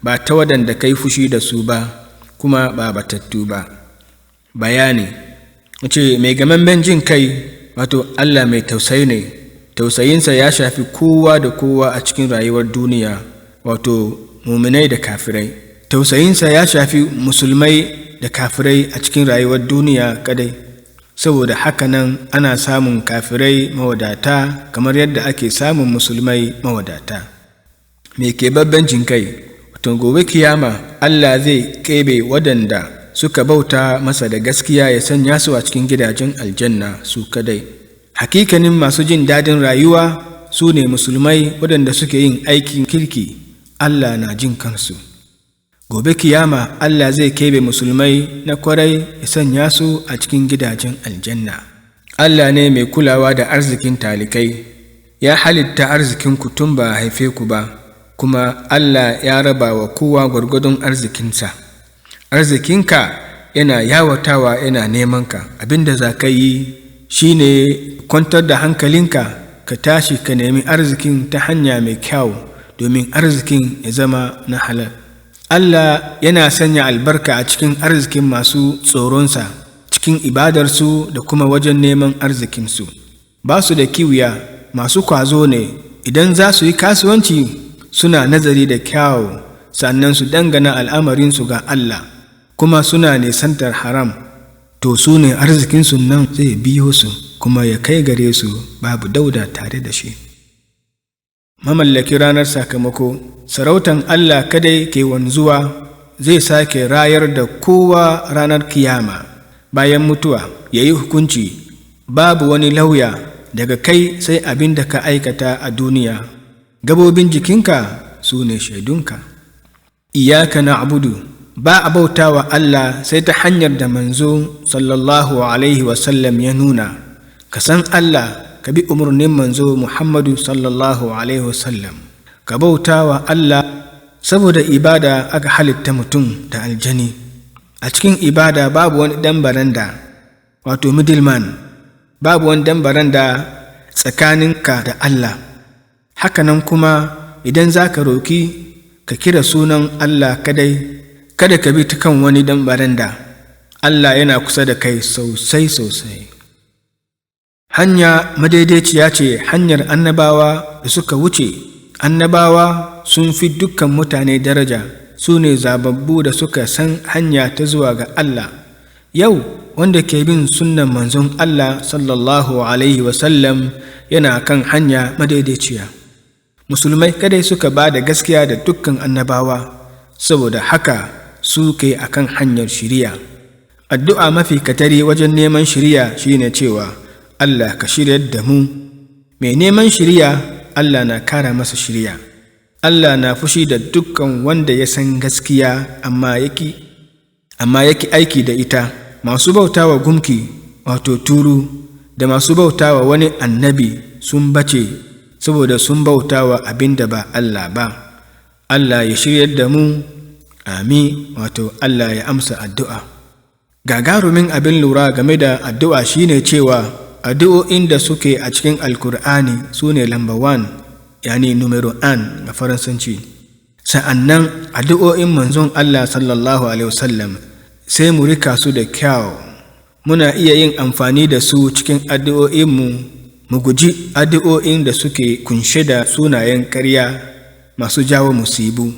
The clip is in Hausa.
ba ta waɗanda kai fushi da su ba, kuma ba batattu ba. Bayani ce mai gamammen jin kai, wato Allah mai tausayi ne, tausayinsa ya shafi kowa da kowa a cikin rayuwar duniya, wato muminai da kafirai. Tausayinsa ya shafi musulmai da kafirai a cikin rayuwar duniya kadai. Saboda haka nan ana samun kafirai mawadata kamar yadda ake samun musulmai mawadata. Mai keɓaɓɓen jin kai, wato gobe kiyama Allah zai keɓe waɗanda suka bauta masa da gaskiya ya sanya su a cikin gidajen aljanna su kadai. Hakikanin masu jin daɗin rayuwa su ne musulmai waɗanda suke yin aikin kirki, Allah na jin kansu. Gobe kiyama Allah zai keɓe musulmai na kwarai ya sanya su a cikin gidajen aljanna. Allah ne mai kulawa da arzikin talikai, ya halitta arzikin ku tun ba haife ku ba, kuma Allah ya raba wa kowa gwargwadon arzikinsa. Arzikinka yana yawatawa yana neman ka. Abinda za ka yi shi ne kwantar da hankalinka, ka tashi ka nemi arzikin ta hanya mai kyau domin arzikin ya zama na halal. Allah yana sanya albarka a cikin arzikin masu tsoronsa, cikin ibadarsu da kuma wajen neman arzikinsu. Ba su da kiwiya, masu kwazo ne. Idan za su yi kasuwanci suna nazari da kyau, sannan su dangana al'amarinsu ga Allah, kuma suna nisantar haram, to su ne arzikinsu nan zai biyo su kuma ya kai gare su babu dauda tare da shi. Mamallaki ranar sakamako, sarautan Allah kadai ke wanzuwa, zai sake rayar da kowa ranar kiyama. Bayan mutuwa ya yi hukunci, babu wani lauya daga kai sai abin da ka aikata a duniya. Gabobin jikinka su ne shaidunka. Iyaka na'budu, ba a bauta wa Allah sai ta hanyar da manzo sallallahu alaihi wasallam ya nuna. Ka san Allah, ka bi umarnin manzo Muhammadu sallallahu alaihi wasallam. Ka bauta wa Allah. Saboda ibada aka halitta mutum da aljani. A cikin ibada babu wani dan baranda, wato middleman, babu wani dan baranda tsakaninka da Allah. Hakanan kuma idan za ka roki, ka kira sunan Allah kadai, kada ka bi ta kan wani dan baranda. Allah yana kusa da kai sosai sosai. Hanya madaidaiciya ce hanyar annabawa da suka wuce. Annabawa sun fi dukkan mutane daraja, su ne zababbu da suka san hanya ta zuwa ga Allah. Yau wanda ke bin sunnan manzon Allah sallallahu alaihi wasallam yana kan hanya madaidaiciya. Musulmai kadai suka ba da gaskiya da dukkan annabawa, saboda haka su ke akan hanyar shiriya. Addu'a mafi katari wajen neman shiriya shine cewa Allah ka shiryar da mu. Mai neman shiriya, Allah na kara masa shiriya. Allah na fushi da dukkan wanda ya san gaskiya amma yaki aiki da ita. Masu bautawa gumki, wato turu, da masu bautawa wani annabi sun bace saboda sun bautawa abin da ba Allah ba. Allah ya shiryar da mu. Amin. Wato Allah ya amsa addu'a. Gagarumin abin lura game da addu'a shine cewa addu'o'in da suke a cikin Alkur'ani su ne lamba 1, yani numero 1 a Faransanci. Sa'annan addu'o'in manzon Allah sallallahu alaihi wasallam sai mu rika su da kyau. Muna iya yin amfani da su cikin addu'o'inmu, mu guji addu'o'in da suke kunshe da sunayen ƙarya masu jawo musibu.